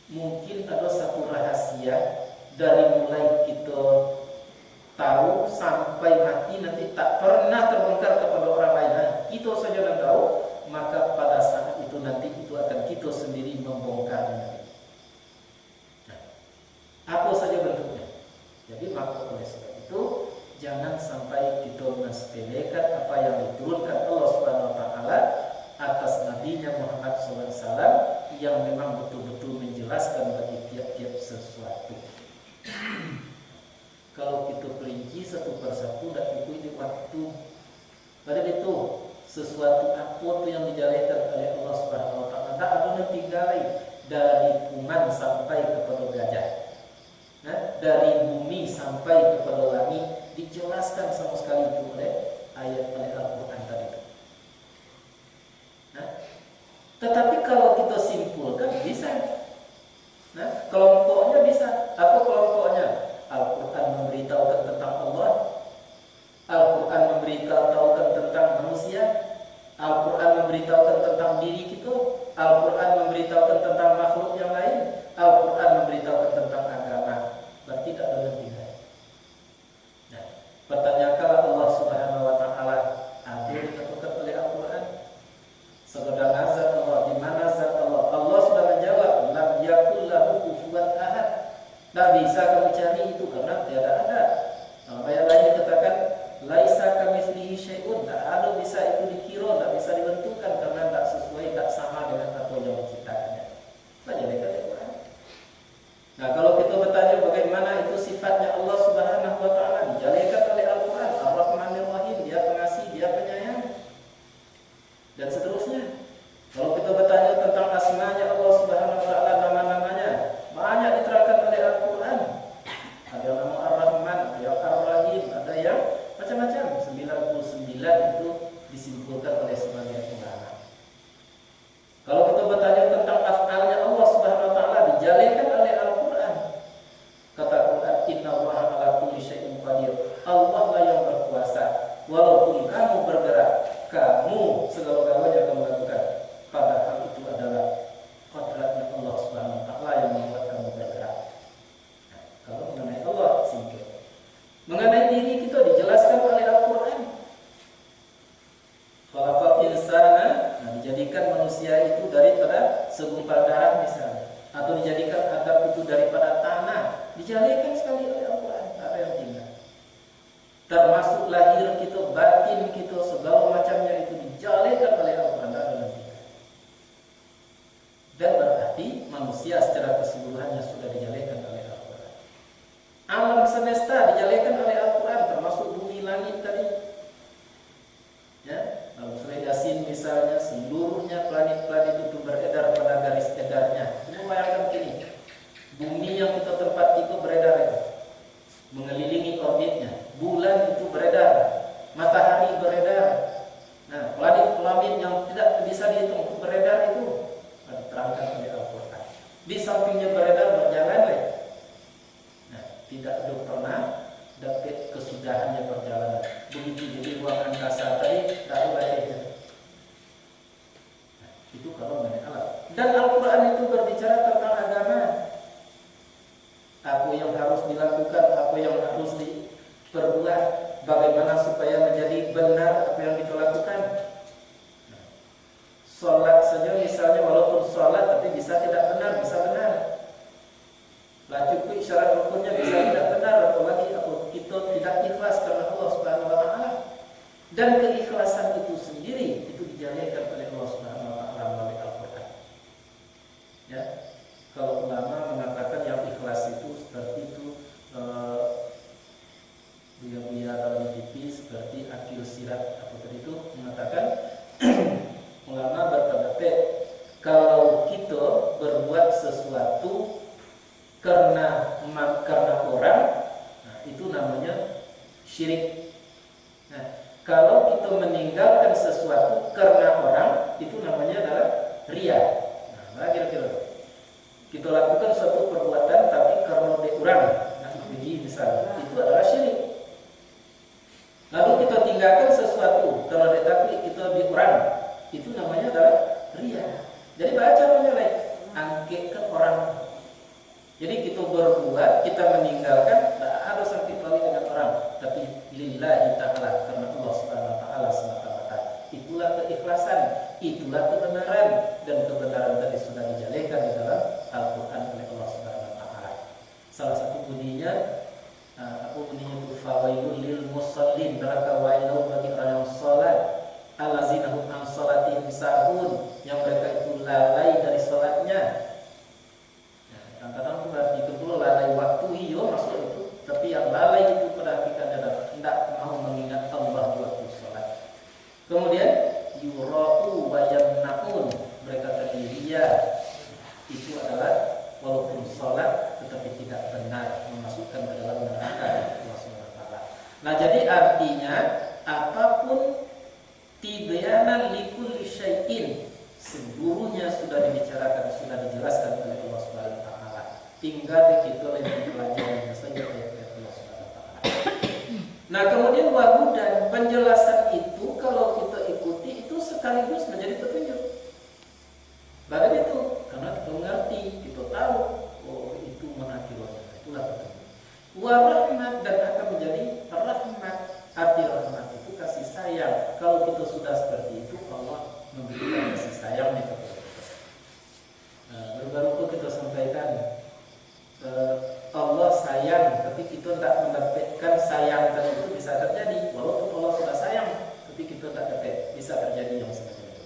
mungkin ada satu rahasia dari mulai kita tahu sampai mati nanti tak pernah terbongkar kepada orang lain. Kita saja yang tahu, maka pada saat itu nanti itu akan kita sendiri membongkarnya. Nah, apa saja bentuknya. Jadi maka oleh sebab itu jangan sampai kita mensepelekan apa yang diturunkan Allah Subhanahu wa taala atas nabinya Muhammad SAW yang memang betul-betul menjelaskan bagi tiap-tiap sesuatu. Kalau kita perinci satu persatu dan itu di waktu. Pada itu sesuatu apa tu yang dijalankan oleh Allah Subhanahu wa taala tak ada yang tinggal dari kuman sampai kepada gajah. Nah, dari bumi sampai kepada langit dijelaskan sama sekali itu oleh ayat Al-Qur'an tadi. Nah, tetapi kalau kita simpulkan bisa. Nah, kelompoknya bisa. Apa kelompoknya? Al-Quran memberitahukan tentang Allah, Al-Quran memberitahukan tentang manusia, Al-Quran memberitahukan tentang diri kita, Al-Quran memberitahukan tentang makhluk yang lain, Al-Quran memberitahukan tentang agama. Berarti tidak ada lebih. Nah, pertanyakan Allah Subhanahu wa taala, apa yang dikatakan oleh Al-Quran? Sekedar nazar Allah, di mana zat Allah? Allah sudah menjawab, lam yakul lahu kufuwan ahad. Tak bisa kamu cari itu karena tiada ada. Ayat lain dikatakan laisa kamitslihi syai'un. Tak ada bisa itu dikira, tak bisa dibentukkan karena tak sesuai, tak sama dengan apa yang diciptakannya. Saja dikatakan Quran. Nah, kalau kita bertanya bagaimana itu sifatnya Allah Subhanahu wa taala dijelaskan oleh Al-Qur'an, Ar-Rahmanir Rahim, Dia pengasih, Dia penyayang. Dan seterusnya. Kalau kita bertanya tentang asmanya Allah Subhanahu wa taala, nama-namanya banyak diterangkan oleh Al-Quran. Ada nama Ar-Rahman, ada yang Ar-Rahim, ada yang macam-macam. 99 itu disimpulkan oleh sebagian ulama. Kalau kita bertanya tentang af'alnya Allah Subhanahu wa taala dijelaskan oleh Al-Quran. Kata Quran, innallaha ala kulli syai'in qadir. Allah lah yang berkuasa. Walaupun kamu bergerak, kamu segala-galanya kamu lakukan. Padahal itu adalah kodratnya Allah Subhanahu wa taala yang membuat kamu bergerak. Nah, kalau mengenai Allah singkat. Mengenai diri kita dijelaskan oleh Al-Qur'an. Khalaqal insana, nah dijadikan manusia itu daripada segumpal darah misalnya, atau dijadikan Adam itu daripada tanah, dijelaskan sekali oleh Al-Qur'an, tak ada yang tinggal. Termasuk lahir kita, batin kita, segala macamnya itu dijelaskan oleh Al-Qur'an, tak ada yang tinggal. Dan berarti manusia secara keseluruhannya sudah dijelaskan oleh Al-Quran. Alam semesta dijelaskan oleh Al-Quran, termasuk bumi langit tadi. Ya, dalam surah Yasin misalnya, seluruhnya planet-planet itu beredar pada garis edarnya. Cuma bayangkan begini, bumi yang kita tempat itu beredar itu, mengelilingi orbitnya. Bulan itu beredar, matahari beredar. Nah, planet-planet yang tidak bisa dihitung beredar itu diterangkan oleh Al-Quran. Di sampingnya beredar berjalan. Nah, tidak ada pernah dapat kesudahannya perjalanan. Begitu jadi ruang angkasa tadi, tak ada lahirnya. Nah, itu kalau mengenai alam. Dan Al-Quran itu berbicara tentang agama. Apa yang harus dilakukan, apa yang harus diperbuat, bagaimana supaya menjadi benar apa yang kita lakukan. Sholat saja misalnya, walaupun sholat tapi bisa tidak benar, bisa benar. Lah cukup syarat rukunnya bisa tidak benar, apalagi aku kita tidak ikhlas karena Allah Subhanahu wa taala. Dan keikhlasan itu sendiri itu dijalankan oleh Allah Subhanahu wa taala melalui Al-Qur'an. Ya. Kalau ulama mengatakan yang ikhlas itu seperti itu buya-buya dalam TV seperti Akil Sirat apa tadi itu mengatakan ulama berpendapat kalau kita berbuat sesuatu karena orang, nah, itu namanya syirik. Nah, kalau kita meninggalkan sesuatu karena orang, itu namanya adalah riya. Nah, kira-kira kita lakukan suatu perbuatan tapi karena orang, nah begini misalnya, itu adalah syirik. Lalu kita tinggalkan sesuatu karena tapi kita di orang, itu namanya adalah riya. Jadi baca menilai angket ke orang itu berbuat, kita meninggalkan, tidak harus sakit balik dengan orang, tapi lillahi ta'ala, karena Allah Subhanahu wa taala semata-mata. Itulah keikhlasan, itulah kebenaran, dan kebenaran tadi sudah dijelaskan di dalam Al-Qur'an oleh Allah Subhanahu wa taala. Salah satu bunyinya itu fawailul lil musallin, neraka wailu bagi orang yang salat, allazina hum an salatihim sahun, yang mereka itu lalai dari salatnya. Kadang-kadang itu berarti kedua lalai waktu, iyo masuk itu, tapi yang lalai itu pada hakikatnya adalah tidak mau mengingat Allah di waktu salat. Kemudian yura'u wa yamna'un, mereka tadi ria, itu adalah walaupun salat tetapi tidak benar, memasukkan ke dalam neraka Allah Subhanahu wa taala. Nah, jadi artinya apapun tibyanan likulli syai'in, seluruhnya sudah dibicarakan, sudah dijelaskan oleh Allah Subhanahu wa taala. Tinggal kita lebih pelajari saja ayat-ayat Allah Subhanahu wa taala. Nah, kemudian wahudan, penjelasan itu kalau kita ikuti itu sekaligus menjadi petunjuk. Baru itu, karena kita mengerti, kita tahu, oh itu mengakibatkan, itulah petunjuk. Warahmat, dan akan menjadi rahmat. Arti rahmat itu kasih sayang. Kalau kita sudah seperti itu, Allah memberikan kasih sayangnya kepada kita. Baru-baru kita sampaikan, Allah sayang, tapi kita tidak mendapatkan sayang, dan itu bisa terjadi. Walaupun Allah sudah sayang, tapi kita tidak dapat, bisa terjadi yang seperti itu.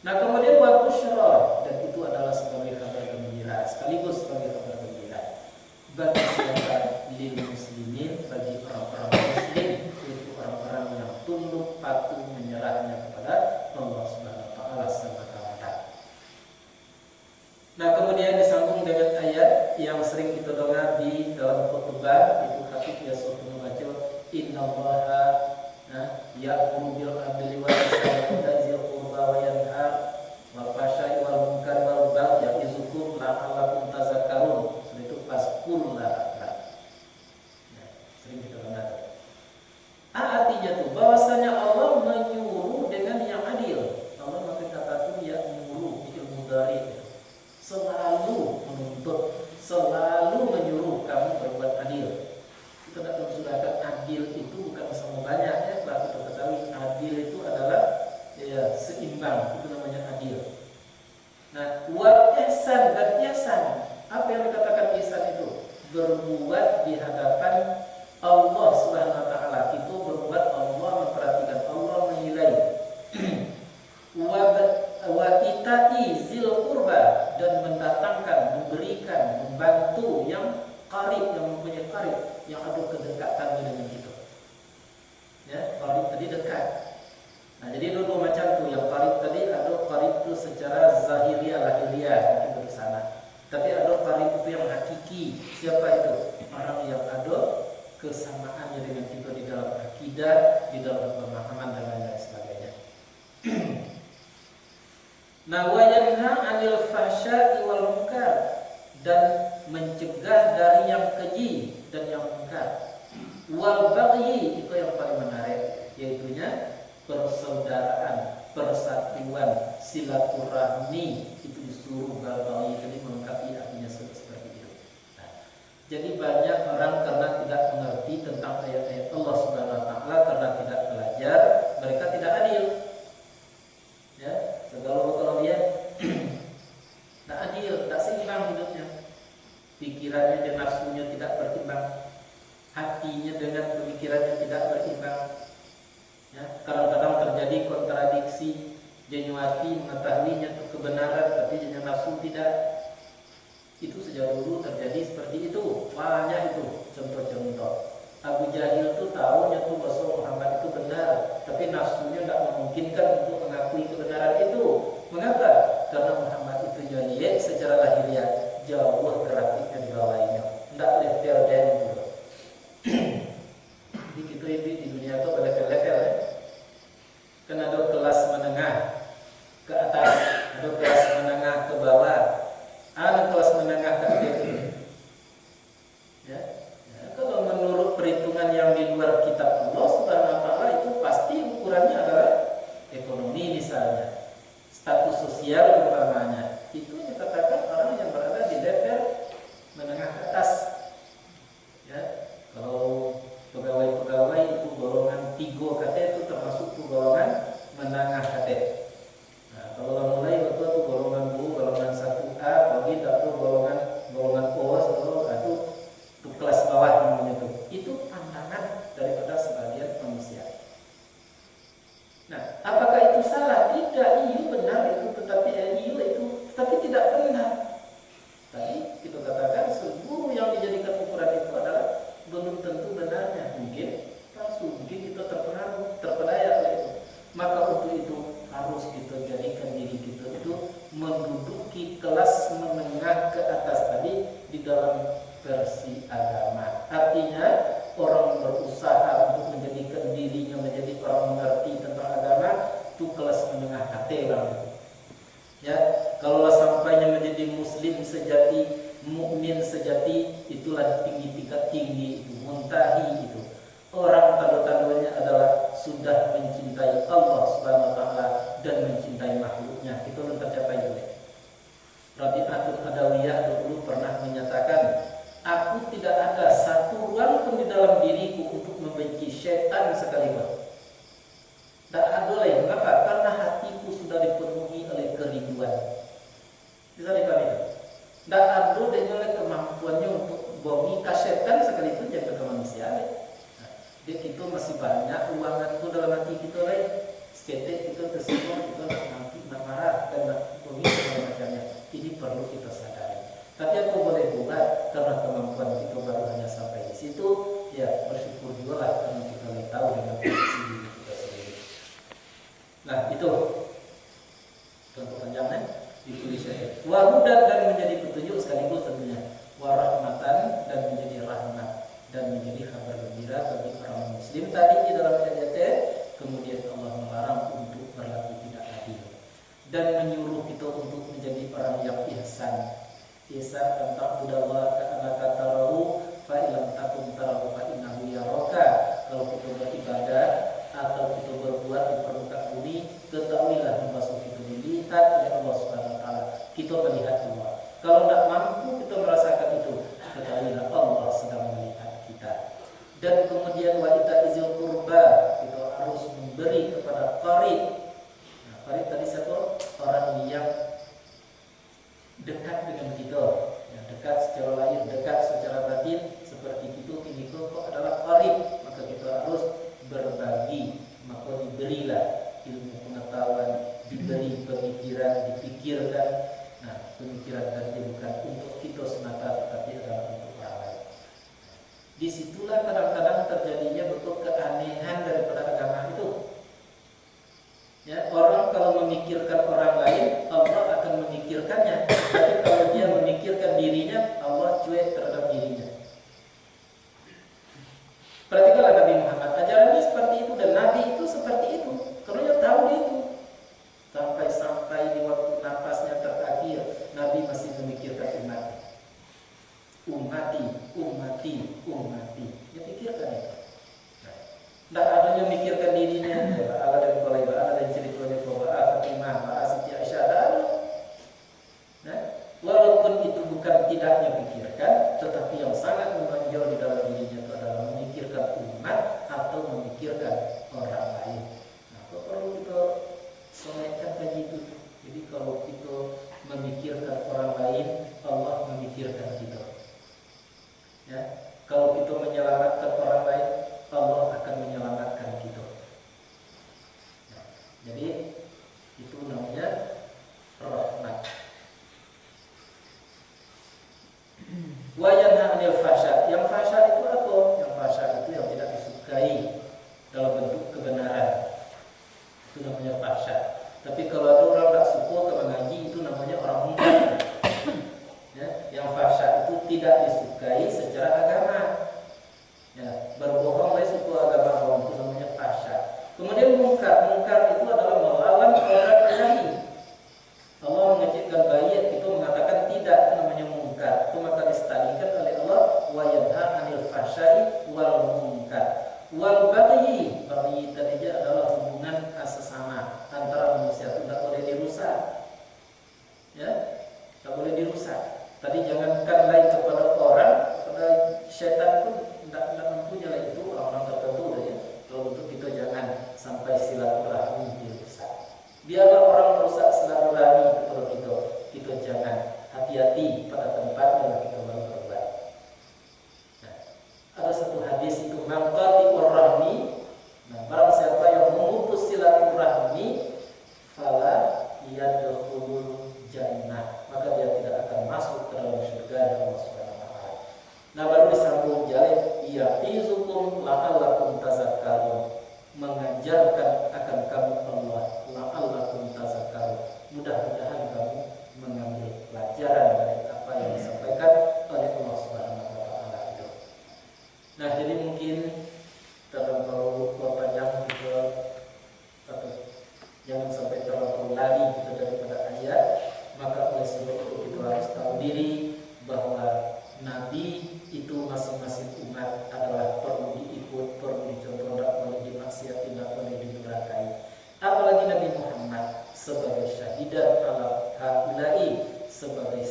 Nah, kemudian wa busyra, dan itu adalah sebagai kabar gembira, sekaligus sebagai kabar gembira bagi siapa, lil muslimin, bagi orang-orang muslim, yaitu orang-orang yang tunduk patuh menyerahnya kepada Allah Subhanahu wa taala semata-mata. Nah, kemudian disambung dengan ayat yang sering kita dengar di dalam khutbah, itu Habib Yusuf membaca, innallaha ya'muru bil adli wal ihsani wa dzil qurba wa yanha wal fahsya'i wal munkari wal baghi ya'izukum la'allakum tazakkarun. Itu fasqullah. Sering kita dengar. Artinya tuh bahwasanya Allah menyuruh dengan yang adil. Allah pakai kata itu ya'muru, fi'il mudhari, selalu menuntut, selalu menyuruh kamu berbuat adil. Kita tidak mensudakan adil itu bukan sama banyak, ya. Kalau kita ketahui adil itu adalah ya seimbang, itu namanya adil. Nah, wal ihsan, dan ihsan, apa yang dikatakan ihsan itu? Berbuat di hadapan Allah Subhanahu wa taala. Itu berbuat, Allah memperhatikan, Allah menilai. Wa ita'i zil qurba, dan mendatangkan, memberikan, membantu yang qarib, yang mempunyai qarib, yang ada kedekatan dengan kita. Ya, qarib tadi dekat. Nah, jadi ada dua macam tuh. Yang qarib tadi, ada qarib itu secara zahiriyah, lahiriah, mungkin dari sana. Tapi ada qarib itu yang hakiki. Siapa itu? Orang yang ada kesamaannya dengan kita di dalam akidah, di dalam pemahaman, dan lain sebagainya. Nah, wa yanha 'anil fahsya'i wal munkar, dan mencegah dari yang keji dan yang munkar. Wal baghi, itu yang paling menarik, yaitunya persaudaraan, persatuan, silaturahmi, itu disuruh. Baghi tadi melengkapi artinya seperti itu. Nah, jadi banyak orang karena tidak mengerti tentang ayat-ayat Allah Subhanahu wa taala, karena tidak belajar, mereka tidak adil. Ya, kalau dia tidak adil, tidak seimbang hidupnya. Pikirannya dan nafsunya tidak berimbang, hatinya dengan pemikirannya tidak berimbang. Ya, kadang-kadang terjadi kontradiksi. Jenuati mengetahuinya itu kebenaran, tapi jenuh nafsu tidak. Itu sejak dulu terjadi seperti itu. Banyak itu contoh-contoh. Abu Jahil itu tahunya tuh bahwa Muhammad itu benar, tapi nafsunya tidak memungkinkan untuk mengakui kebenaran itu. Mengapa? Karena Muhammad itu jahil secara lahiriah, jauh grafiknya di bawahnya, tidak level dan itu. Jadi kita di dunia itu ada level-level, ya. Kan ada kelas menengah ke atas, ada kelas menengah ke bawah, ada kelas menengah ke atas. Ya. Kalau menurut perhitungan yang di luar kitab Allah Subhanahu wa taala, itu pasti ukurannya adalah ekonomi misalnya, status sosial umpamanya. Itu dikatakan orang yang berada di level menengah ke sejati, mukmin sejati, itulah tingkat tinggi itu, muntahi itu. Orang tanda-tandanya adalah sudah mencintai Allah Subhanahu wa taala dan mencintai makhluknya. Itu yang tercapai dulu. Rabi'atul Adawiyah dulu pernah menyatakan, aku tidak ada satu ruang pun di dalam diriku untuk membenci syaitan sekalipun. Tak ada lain. Mengapa? Karena hatiku sudah dipenuhi oleh kerinduan. Bisa dipahami? Tak ada dengan kemampuannya untuk bohongi syaitan sekalipun jaga ke manusia. Nah, itu masih banyak ruangan itu dalam hati kita lain. Seketik kita tersinggung, kita nanti marah dan bohongi segala macamnya. Ini perlu kita sadari. Tapi aku boleh buat karena kemampuan kita baru hanya sampai di situ. Ya bersyukur juga lah karena kita lebih tahu dengan kondisi diri kita sendiri. Nah itu contoh panjangnya ditulis ya. Wahudan dan menjadi petunjuk sekaligus tentunya. Warahmatan dan menjadi rahmat dan menjadi kabar gembira bagi orang muslim. Tadi di dalam ayat-ayat kemudian Allah melarang untuk berlaku tidak adil dan menyuruh kita untuk menjadi orang yang ihsan. Ihsan tentang budaya kata tarahu fa ilam takum tarahu fa innahu yaraka. Kalau kita beribadah atau kita berbuat di permukaan bumi, ketahuilah bahwa kita dilihat oleh Allah Subhanahu wa taala. Kita melihat Allah. Kalau tidak mampu kita merasakan itu, ketahuilah Allah sedang melihat kita. Dan kemudian wa ita'izil qurba, kita harus memberi kepada qarib. Nah, qarib tadi siapa? Orang yang dekat dengan kita, ya, dekat secara lahir, dekat secara batin, seperti itu ini kok adalah qarib. Maka kita harus berbagi, maka diberilah ilmu pengetahuan, diberi pemikiran, dipikirkan. Nah, pemikiran tadi bukan untuk kita semata, tetapi adalah untuk orang lain. Disitulah kadang-kadang terjadinya betul keanehan daripada agama itu. Ya, orang kalau memikirkan orang lain, Allah akan memikirkannya. Tapi kalau dia memikirkan dirinya, Allah cuek terhadap dirinya. Perhatikanlah Nabi Muhammad, ajarannya seperti itu dan Nabi itu seperti itu. Karena dia tahu itu. Sampai di waktu nafasnya terakhir, Nabi masih memikirkan umatnya. Ummati. Dia pikirkan itu. Tidak adanya memikirkan dirinya. Allah dan Qulai, Allah dan ceritanya Qulai, Fatimah, Siti Aisyah, ada. Nah, walaupun itu bukan tidaknya pikirkan, tetapi yang sangat menonjol di dalam dirinya itu adalah memikirkan umat atau memikirkan orang lain. Nah, kok perlu kita soalkan kaji itu. Jadi kalau kita memikirkan orang lain, Allah memikirkan kita. Ya, kalau kita menyelamatkan orang lain, Allah akan menyelamatkan kita. Nah, jadi itu namanya rahmat. Wa yanha 'anil fahsya. Yang fahsya itu apa? Yang fahsya itu yang tidak disukai dalam bentuk kebenaran. Itu namanya fahsya. Tapi kalau ada orang tak suka ke mengaji, itu namanya orang mungkar. Ya, yang fahsya itu tidak disukai secara agama. Ya, berbohong oleh suku agama bohong itu namanya fahsya. Kemudian mungkar itu adalah melawan orang ilahi. Allah mengecilkan bayi, itu mengatakan tidak, itu namanya mungkar. Itu maka distadikan oleh Allah wa yanha 'anil fahsya'i wal munkar. Wal baghi tadi adalah hubungan sesama antara manusia, itu tidak boleh dirusak. Ya, tidak boleh dirusak. Tadi jangankan lain kepada orang, kepada syaitan pun tidak mempunyai lagi itu orang tertentu ya. Kalau untuk kita jangan sampai silaturahmi dirusak. Biarlah orang merusak silaturahmi kepada kita jangan. Hati-hati pada tempatnya yang kita baru berbuat. Nah, ada satu hadis itu mangqati'ur rahmi. Nah, barang siapa yang memutus silaturahmi, fala yadkhulul jannah, maka dia tidak akan masuk ke dalam surga Allah Subhanahu wa taala. Nah, baru disambung jalin yaqizukum la'allakum tazakkarun, mengajarkan akan kamu Allah la'allakum tazakkarun, mudah-mudahan kamu mengambil pelajaran dari apa yang disampaikan oleh Allah Subhanahu wa taala itu. Nah, jadi mungkin terlalu panjang kita, atau jangan sampai terlalu lari kita daripada ayat. Maka oleh sebab itu kita harus tahu diri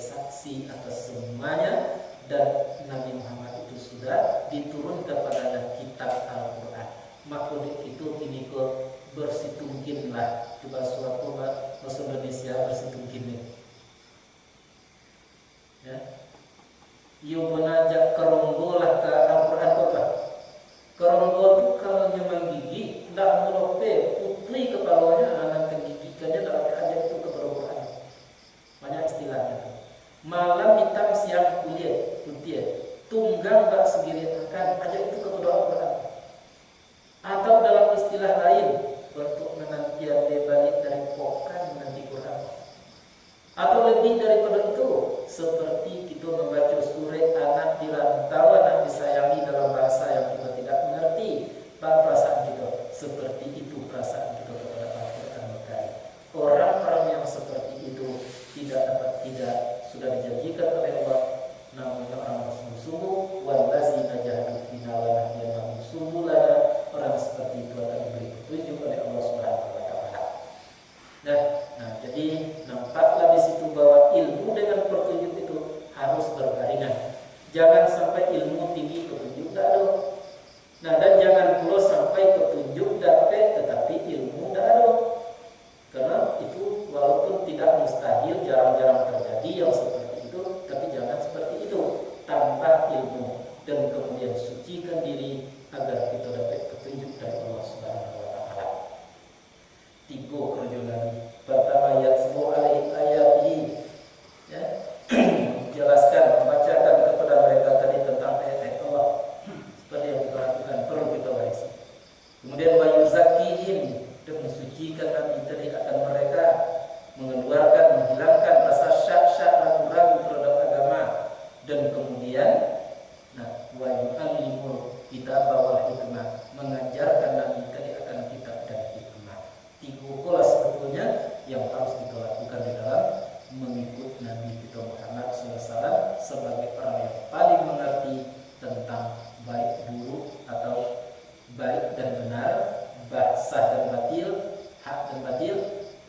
saksi atas semuanya, dan Nabi Muhammad itu sudah diturunkan kepadanya kitab Al-Quran. Maka itu kini ko bersitungkinlah coba suatu bahasa Indonesia bersitungkin ya. Iyo menajak keronggolah ke Al-Quran apa? Keronggol itu kalau nyemang gigi, tidak melope putri kepalanya, anak kegigikannya tidak aja itu ke Al-Quran. Banyak istilahnya. Malam hitam siang kuliah, putih. Tunggang bak segiri akan aja itu ke Al-Quran. Atau dalam istilah lain, untuk menantian balik dari pokan menanti Quran. Atau lebih daripada itu, seperti kita membaca surat anak dirantau, anak disayangi dalam bahasa yang kita tidak mengerti, perasaan kita seperti itu perasaan kita kepada Al-Quran Al-Karim. Orang-orang yang seperti itu tidak sudah dijanjikan oleh Allah, namun orang sungguh-sungguh wallazina jahadu fina lanahdiyannahum subulana, orang seperti itu akan diberi petunjuk oleh Allah Subhanahu wa taala. Nah, jadi nampaklah di situ bahwa ilmu dengan petunjuk itu harus berbarengan. Jangan sampai ilmu tinggi petunjuk tidak ada. Nah, dan jangan pula sampai petunjuk dapat tetapi ilmu tidak ada. Karena itu walaupun tidak mustahil, jarang-jarang terjadi yang seperti itu, tapi jangan seperti itu. Tambah ilmu dan kemudian sucikan diri agar kita dapat petunjuk dari Allah Subhanahu wa taala. 3 kerja Nabi. Pertama ayat sebuah ayat ini ya, menjelaskan, membacakan kepada mereka tadi tentang ayat-ayat Allah seperti yang kita lakukan, perlu kita warisi. Kemudian wayuzakihim, dan mensucikan Nabi tadi akan mereka, mengeluarkan, menghilangkan rasa syak-syak ragu-ragu terhadap agama, dan kemudian wa yu'allimul kitab wal hikmah, mengajarkan Nabi tadi akan kitab dan hikmah. 3 pola sebetulnya yang harus kita lakukan di dalam mengikut Nabi kita Muhammad SAW sebagai orang yang paling mengerti tentang baik buruk atau baik dan benar, sah dan batil, hak dan batil.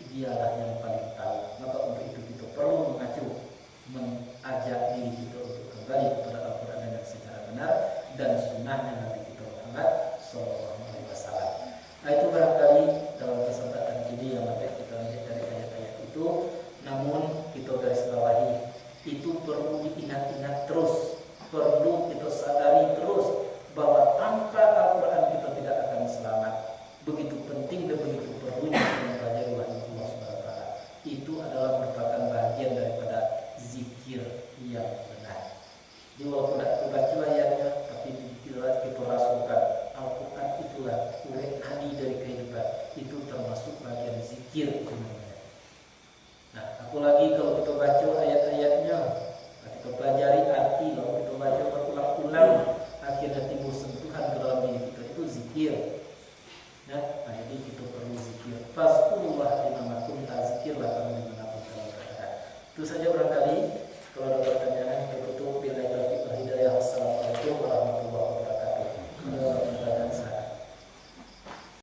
Dialah yang paling tahu. Maka untuk itu kita perlu mengajak diri kita untuk kembali kepada Al-Quran dengan secara benar dan sunnahnya Nabi kita Muhammad SAW. Nah, itu barangkali dalam kesempatan ini yang dapat kita lihat dari ayat-ayat itu. Namun kita garis bawahi, itu perlu diingat-ingat terus, perlu kita sadari terus bahwa tanpa Al-Quran kita tidak akan selamat. Begitu penting dan begitu perlunya mempelajari wahyu Allah Subhanahu wa taala. Itu adalah merupakan bagian daripada zikir yang benar. Jadi walaupun tidak baca ayatnya, tapi kita rasakan Al-Quran itulah urek nadi dari kehidupan. Itu termasuk bagian zikir itu namanya. Nah, apalagi kalau kita baca ayat-ayatnya, kita pelajari arti, lalu kita baca berulang-ulang, akhirnya timbul sentuhan ke dalam diri kita, itu zikir. Nah, jadi kita perlu zikir. Fazkurullah dimana kuntum, zikirlah kamu dimanapun kamu berada. Itu saja barangkali. Kalau ada pertanyaan